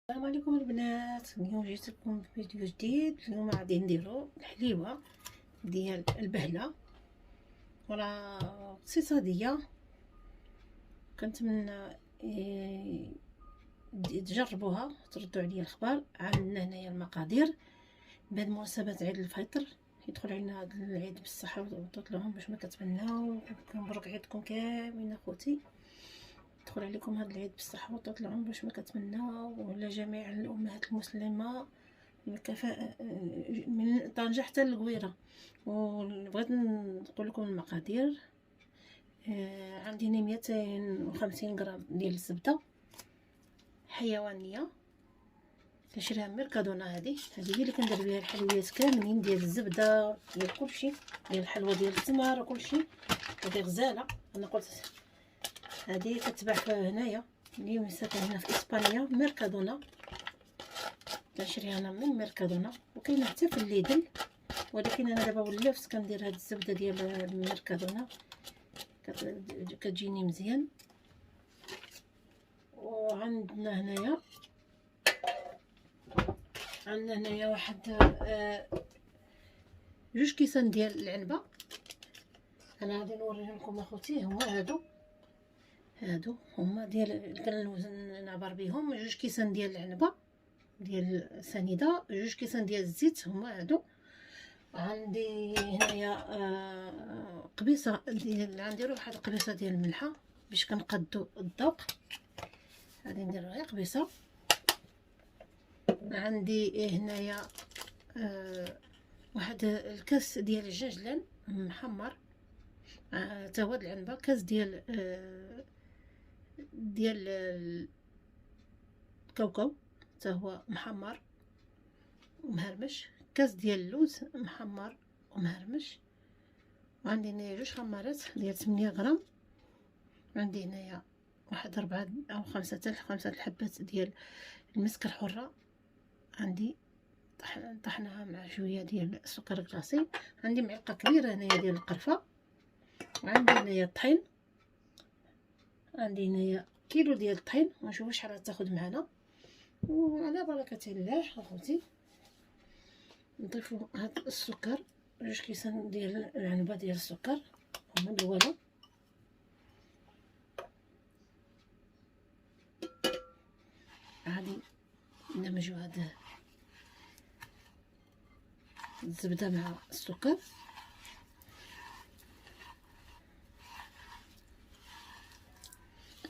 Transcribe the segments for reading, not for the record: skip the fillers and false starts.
السلام عليكم البنات. اليوم جيت لكم بفيديو جديد. اليوم غادي نديرو الحليوه ديال البهله وراه اقتصاديه. كنتمنى تجربوها تردوا عليا الخبر. عندنا هنايا المقادير بهاد مناسبة عيد الفطر. يدخل علينا هاد العيد بالصحه وطولهم باش ما كتمناو. كنبارك عيدكم كاملين اخوتي. يدخل عليكم هاد العيد بالصحه وطول العمر باش ما كتمناو، وعلى جميع الامهات المسلمه بالكفاءة من طنجة حتى للقويره. وبغيت نقول لكم المقادير. عندي هنا 250 غرام ديال الزبده حيوانيه كنشريها من ميركادونا. هذه هي اللي كندير بها الحلويات كاملين ديال الزبده ديال كلشي، ديال الحلوه ديال التمر وكلشي. هذه غزاله. انا قلت هذه كتباع هنايا اللي ساكن هنا في اسبانيا ميركادونا. كنشريها انا من ميركادونا وكاينه حتى في الليدل، ولكن انا دابا ولفت كندير هاد الزبده ديال ميركادونا كتجيني مزيان. وعندنا هنايا واحد 2 كيسان ديال العنبه. انا غادي نوريهم لكم اخوتي. هما هادو هما ديال كنوزن نعبر بهم. 2 كيسان ديال العنبه ديال سنيده، 2 كيسان ديال الزيت هما هادو. عندي هنايا قبيصه ديال غنديروا واحد القبيصه ديال الملحه باش كنقادو الذوق. غادي نديروا غير قبيصه. عندي هنايا واحد الكاس ديال الجنجلان محمر. حتى هو العنبه. كاس ديال الكاوكاو حتى هو محمر ومهرمش. كاس ديال اللوز محمر ومهرمش. وعندي هنايا 2 خمارات ديال 8 غرام. عندي هنايا واحد 4 أو 5 الحبات ديال المسك الحرة. عندي طحناها مع شويه ديال السكر كلاصي. عندي معلقه كبيره هنايا ديال القرفه. وعندي هنايا الطحين. عندي هنايا كيلو ديال الطحين. ونشوفوا شحال تاخذ معنا. وعلى بركه الله اخوتي نضيفوا هاد السكر. 2 كيسان ديال العنبه ديال السكر هما الاولى. غادي ندمجوا هاد الزبده مع السكر.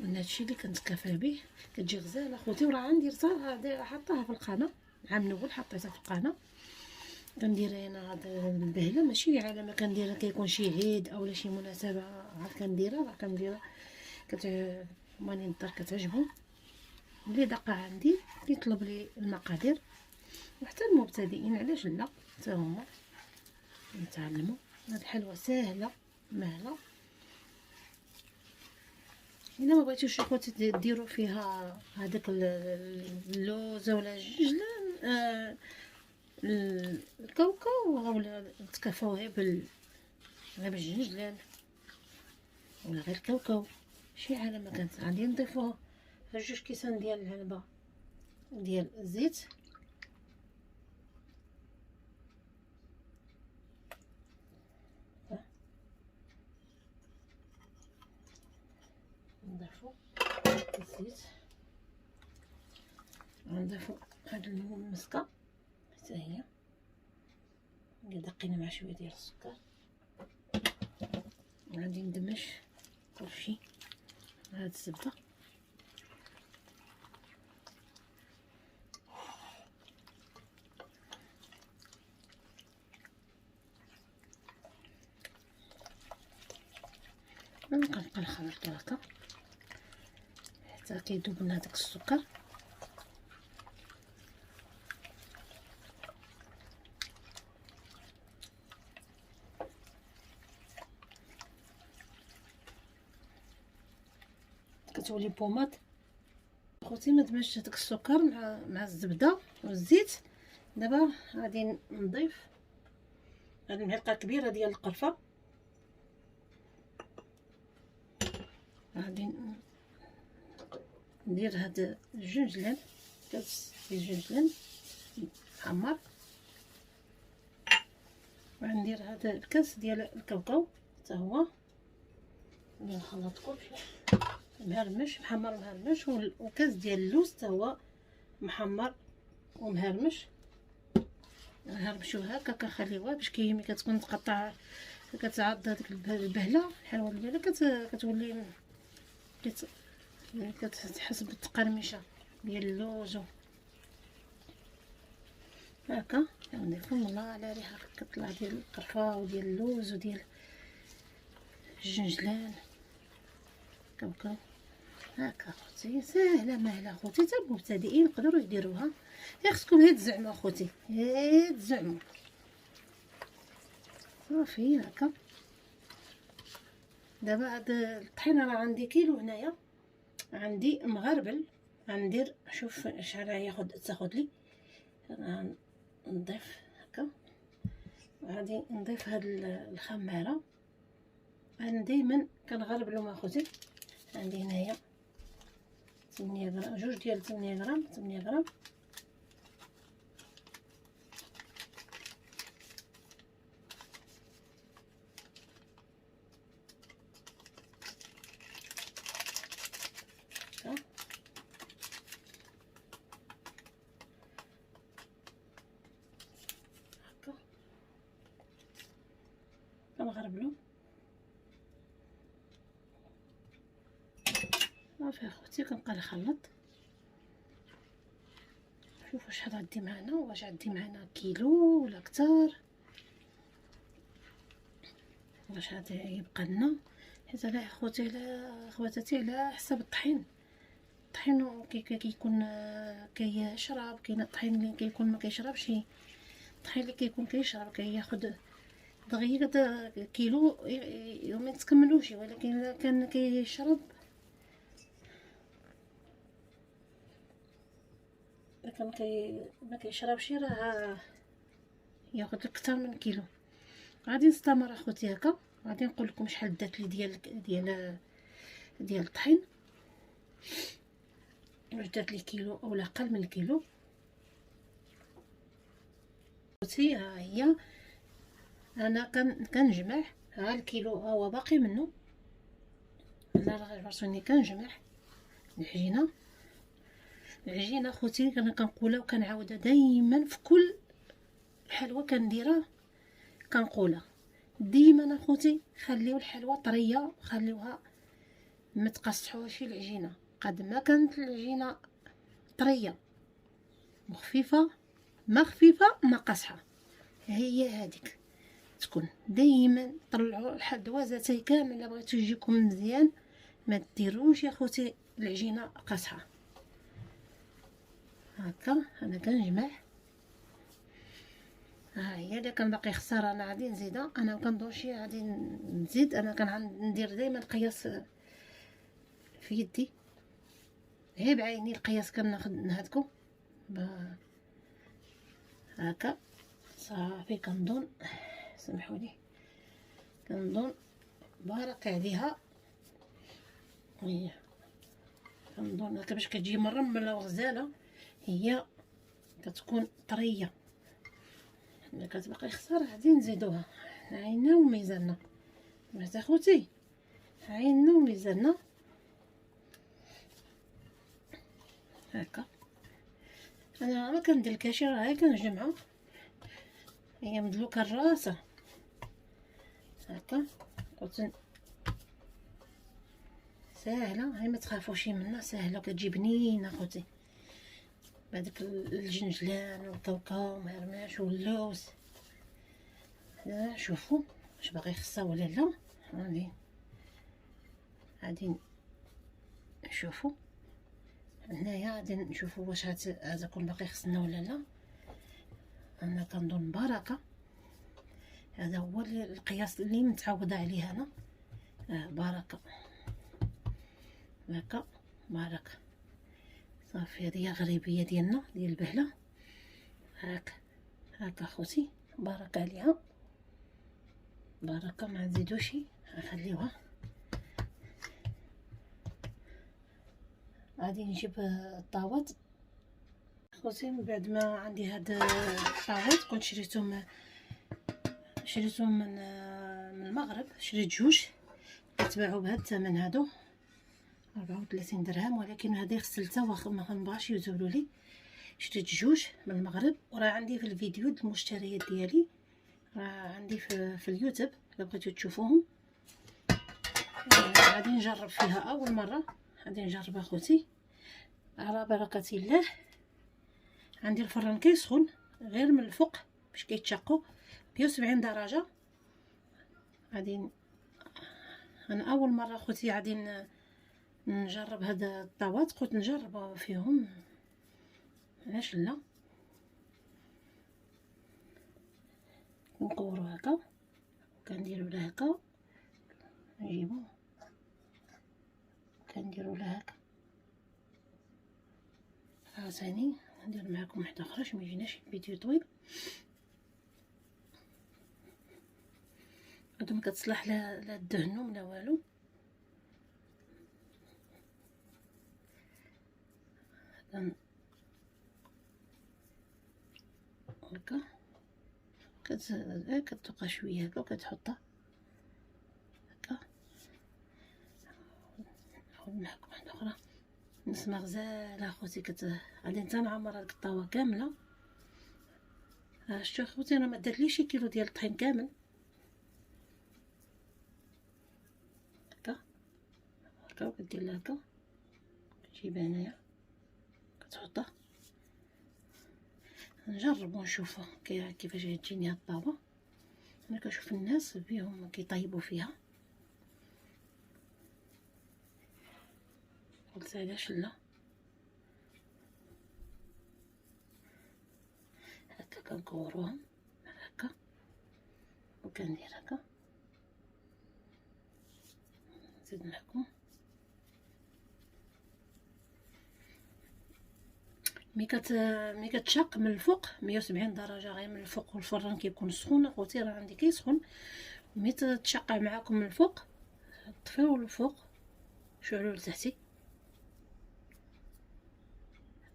هادشي اللي كنتكافى به. كتجي غزاله اخوتي. وراه عندي رصاصه حطاها في القناه. العام الاول حطيتها في القناه. كندير انا هاد البهله ماشي على ما كنديرها كيكون شي عيد اولا شي مناسبه عاد كنديرها ماني نضر كتعجبهم. اللي دقه عندي كيطلب لي المقادير، وحتى المبتدئين علاش لا حتى هما يتعلموا. هاد الحلوه ساهله مهله. الا ما بغيتوش اخوتي ديروا فيها هذاك اللوز ولا الجنجلان الكاوكاو، ولا تكافوا غير بالجنجلان ولا غير الكاوكاو. شي على ما كانت. غادي نضيفوا 2 كيسان ديال العنبه ديال الزيت. نضيفوا الزيت. غنضيفوا هاد المسكه حتى هي اللي دقينا مع شويه ديال السكر. غادي ندمج كلشي مع هاد الزبده. ونبقى نخلطو هكا حتى كيذوب لنا داك السكر. كتولي بوماط اخوتي. ما دمجت داك السكر مع الزبده والزيت. دابا غادي نضيف هاد المعلقه كبيره ديال القرفه. غادي ندير هاد الجنجلان كاس ديال الجنجلان محمر، وغندير هذا الكاس ديال الكاوكاو حتى هو نخلط كلشي مهرمش محمر مهرمش، وكاس ديال اللوز حتى هو محمر ومهرمش. نهرمشوها هكا كنخليوها باش ملي كتكون تقطع كتعض هذيك البهله الحلوه ديالها كتولي كتحس بالتقرمشه ديال اللوز هكا. نضيفهم الله على ريحه كتطلع ديال القرفه وديال اللوز وديال الجنجلان كاوكاو هكا. خوتي ساهله ماهله خوتي، حتى المبتدئين يقدروا يديروها، غير خصكم غير تزعموا خوتي، غير تزعموا صافي هكا. دابا هاد الطحينه راه عندي كيلو هنايا، عندي مغربل. غندير شوف شحال تاخد لي. نضيف هكا، غادي نضيف هاد الخماره. انا دائما كنغربلهم اخوتي. عندي هنايا 8 غرام، جوج ديال 8 غرام 8 غرام. هكا كنغربلو صافي اخوتي. كنبقى نخلط. شوفوا شحال غادي معنا، واش غادي معنا كيلو ولا اكثر، واش غادي يبقى لنا. حيت انا اخوتي على خواتاتي على حسب الطحين كيكون كيشرب. كاين الطحين اللي كيكون ما كيشربش، الطحين اللي كيكون كيشرب كياخد دغيا كيلو يومين تكملوش. ولكن الا كان كيشرب كان ما كيشربش راه ياخد اكثر من كيلو. غادي نستمر اخوتي هكا. غادي نقول لكم شحال دات لي ديال الطحين، واش دات لي كيلو اولا اقل من كيلو. اخوتي ها هي انا كنجمع. ها الكيلو ها هو باقي منه. انا راه عرفتوني كنجمع العجينه اخوتي. انا كنقولها وكنعاودها دائما في كل حلوه كنديرها، كنقولها ديما اخوتي خليو الحلوه طريه، خليوها ما تقصحوش العجينه. قد ما كانت العجينه طريه وخفيفه ما قصحه، هي هذيك تكون دائما. طلعوا الحدوازاتي كامل الا بغيتو يجيكم مزيان، ما ديروش يا خوتي العجينه قاصحه. هكا انا كنجمع. ها هي اللي كان باقي خساره انا غادي نزيدها. انا كنظنش غادي نزيد. انا كندير دائما القياس في يدي، غير بعيني القياس كناخذ نهدكو هكا صافي. كنظن سمحوا لي، كنظن بارك عليها. هي كنظن هكا باش كتجي مرمله وغزاله، هي كتكون طريه. ملي كتبقى خساره غادي نزيدوها. عيننا وميزاننا بنات اخوتي، عيننا وميزاننا هكا. انا ما كندير الكاشير، هاي كنجمعها، هي مدلوكه الراسه هكا. قلت ساهله، هاي ما تخافوش منها، ساهله كتجي بنينه اخوتي. بهذاك الجنجلان والكاوكاو ومهرماش واللوز. شوفوا واش باغي خصها ولا لا. غادي نشوفوا هنايا، غادي نشوفوا واش هذا كون باقي خصنا ولا لا. انا كنظن بركه هذا هو القياس اللي متعوده عليه انا. بركه هكا بركه صافي. هذه هي الغريبيه ديالنا ديال البهله هكا خوتي. بركه عليها، بركه ما نزيدوش، نخليوها. غادي نجيب الطاوات خوتي من بعد ما عندي هاد الطاوات كنت شريتهم من المغرب، شريت جوج كيتباعوا بهذا الثمن هادو 34 درهم، ولكن هذه غسلتها واخا ما كنبغاش يزولوا لي. شريت جوج من المغرب، وراه عندي في الفيديو المشتريات ديالي، راه عندي في اليوتيوب الا بغيتو تشوفوهم. غادي نجرب فيها اول مره، غادي نجرب اخوتي على بركه الله. عندي الفران كيسخن غير من الفوق باش كيتشقوا 170 درجه. غادي انا اول مره اخوتي غادي نجرب هذا الطاوات، قلت نجرب فيهم علاش لا. نكورو هكا، كنديرو له هكا، نجيبو كنديرو له هكا. عاوتاني ندير معكم واحده اخرى باش ما يجيناش الفيديو طويل. هادو ما كتصلح لا دهنهم لا والو. هكا كتوقع شويه هكا وكتحطها هكا. نعاود معكم واحده اخرى. نسمه غزاله اخوتي غادي تنعمر هاد الطاوه كامله. شتو اخوتي انا ما درتليش كيلو ديال الطحين كامل. هكا هكا وكدير لها هكا، كتجيبها هنايا كتحطها. نجرب ونشوف كيفاش تجيني هاد الطاوه. انا كنشوف الناس بهم كيطيبوا فيها، قلت علاش لا. هكا كنكوروهم هكا وكندير هكا. نزيد معكم ملي كتشق من الفوق 170 درجه غير من الفوق، والفران كيكون سخون اخوتي، راه عندي كيسخن. ملي تشقع معاكم من الفوق طفيو الفوق شعلوا لتحتي.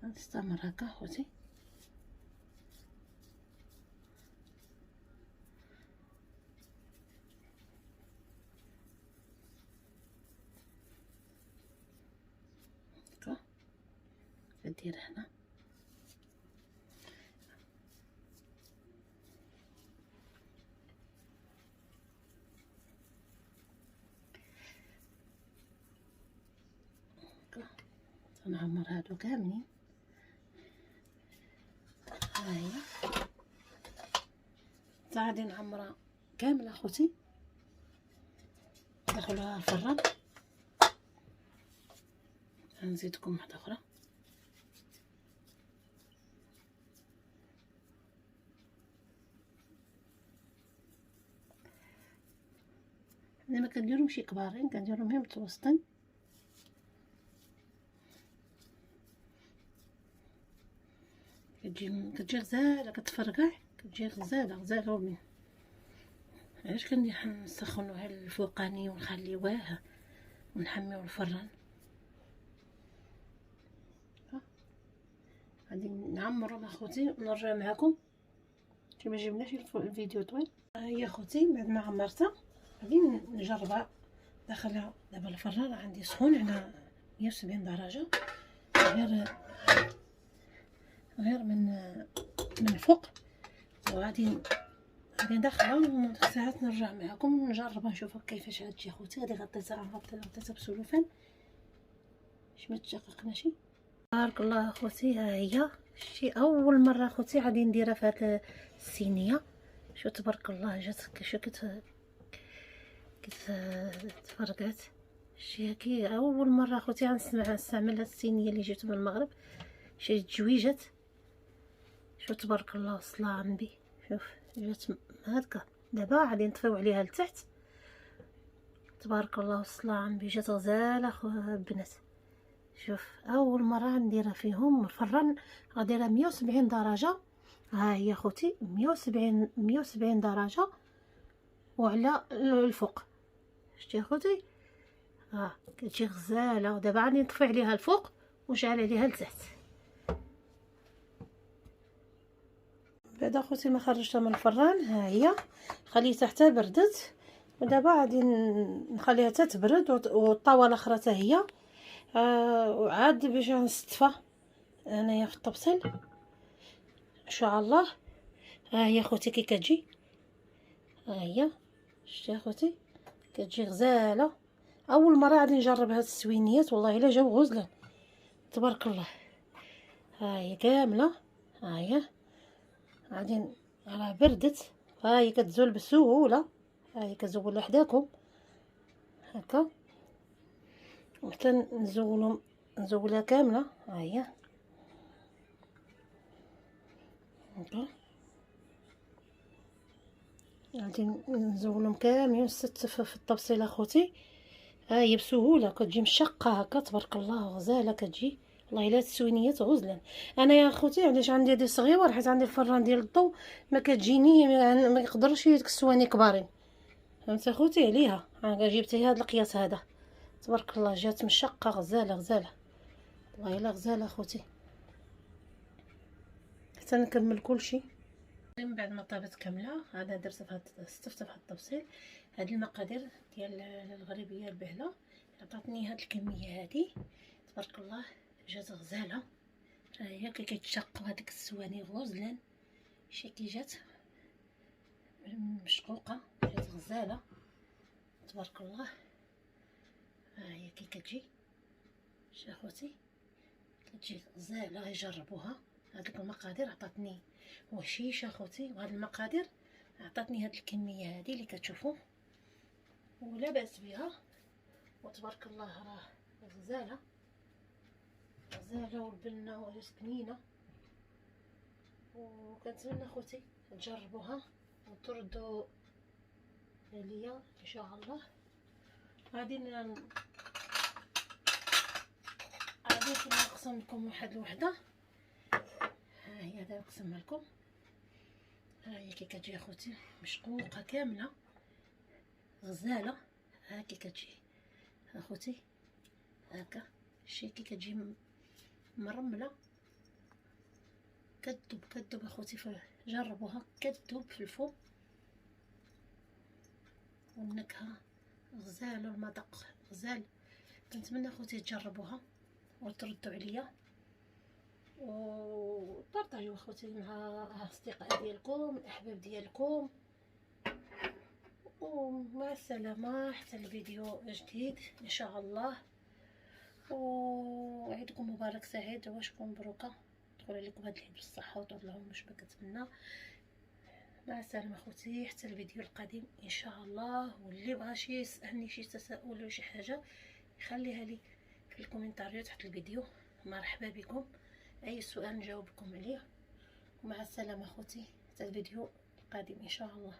نستمر هكا اخوتي. هكا كدير هنا هكا. تنعمر هادو كاملين. ها هي غادي نعمرها كامله اخوتي، ندخلوها الفران. نزيدكم واحده اخرى. انا ما كنديرهمش كبارين، كنديرهم غير متوسطين. كتجي غزاله، كتفرقع، كتجي غزاله ومن علاش كنسخنوها الفوقاني ونخليوه ونحميو الفران. غادي نعمرهم اخوتي ونرجع معكم باش ما جبناش الفيديو طويل. ها هي اخوتي بعد ما عمرتها غادي نجربها داخلها دابا الفران عندي سخون على 170 درجه، غير من الفوق. وغادي ندخلها ونص ساعات نرجع معكم نجربها نشوفها كيفاش هادشي اخوتي. غادي غطيتها بسلوفان باش ما تشققناش. بارك الله اخوتي. ها هي شتي اول مره اخوتي غادي نديرها في هاد الصينيه. شو تبارك الله جات شو تفرقعت. شتي هكي اول مره اخوتي غنستعمل هاد الصينيه اللي جبت من المغرب. شي جويجات شو تبارك الله الصلاة على النبي. شوف جات هكا. دابا غادي نطفيو عليها لتحت. تبارك الله والصلاة على النبي جات غزاله البنات. شوف اول مره نديرها فيهم. الفران غاديرها 170 درجه. ها هي اخوتي 170 درجه وعلى الفوق. شتي اخوتي كتجي غزاله. دابا غادي نطفي عليها الفوق ونشعل عليها لتحت. بعد اخوتي ما خرجتها من الفران، ها هي خليتها حتى بردت، ودابا غادي نخليها حتى تبرد، والطاوه الاخرى حتى هي وعاد باش نستفى انايا في الطبسيل ان شاء الله. ها هي اخوتي كي كتجي، ها هي شتي اخوتي كتجي غزاله. اول مره غادي نجرب هاد السوينيات، والله الا جاو غزلان تبارك الله. ها هي كامله، ها هي غادي راه بردت، ها هي كتزول بسهوله، ها هي كتزول وحداكم هكا، وحتى نزولها كامله، ها هي هكا غادي نزولهم كاملين ست في الطبسيل اخوتي. ها هي بسهوله كتجي مشقه هكا تبارك الله، غزاله كتجي، والله الا السوينيات غزلان. انا يا اخوتي علاش عندي هذه صغيره، حيت عندي الفران ديال الضو ما كتجيني، ما يقدرش ديك السواني كبارين، فهمت اخوتي عليها. ها جبتي هذا القياس هذا تبارك الله، جات مشقه غزاله غزاله، والله الا غزاله اخوتي. حتى نكمل كلشي من بعد ما طابت كامله. هذا درت في هاد استفت في هاد الطبسيل. هاد المقادير ديال الغريبيه البهله عطاتني هاد الكميه هادي تبارك الله، جات غزاله. ها هي كي كيتشق هذيك السواني غزلان، شي كي جات مشقوقه، جات غزاله تبارك الله. ها هي كي كتجي شي اخوتي كتجي غزاله، يجربوها. هذيك المقادير عطاتني وشيشه اخوتي، وهاد المقادير عطاتني هاد الكميه هادي اللي كتشوفوا، ولا باس بها، وتبارك الله راه غزاله غزاله، والبنه سنينه. وكنتمنى اخوتي تجربوها وتردوا عليا ان شاء الله. غادي نقسم لكم واحد الوحده، ها هي دابا نقسمها لكم. ها هي كي كتجي اخوتي مشقوقه كامله غزاله، ها كي كتجي اخوتي هكا، شي كي كتجي مرمله كتذوب اخوتي، جربوها كتذوب في الفم، والنكهه غزاله والمذاق غزال. كنتمنى اخوتي تجربوها وتردوا عليا، وبارطاجيو اخوتي مع الاصدقاء ديالكم الاحباب ديالكم. ومع السلامه حتى الفيديو جديد ان شاء الله، وعيدكم مبارك سعيد واشكم مبروكه، تدخل عليكم هاد العيد بالصحه وطول العمر باش ما كنتمنى. مع السلامه اخوتي حتى الفيديو القادم ان شاء الله. واللي بغى شي يسالني شي تساؤل ولا شي حاجه يخليها لي في الكومنتاريات تحت الفيديو، مرحبا بكم، اي سؤال نجاوبكم عليه. ومع السلامه اخوتي حتى الفيديو القادم ان شاء الله.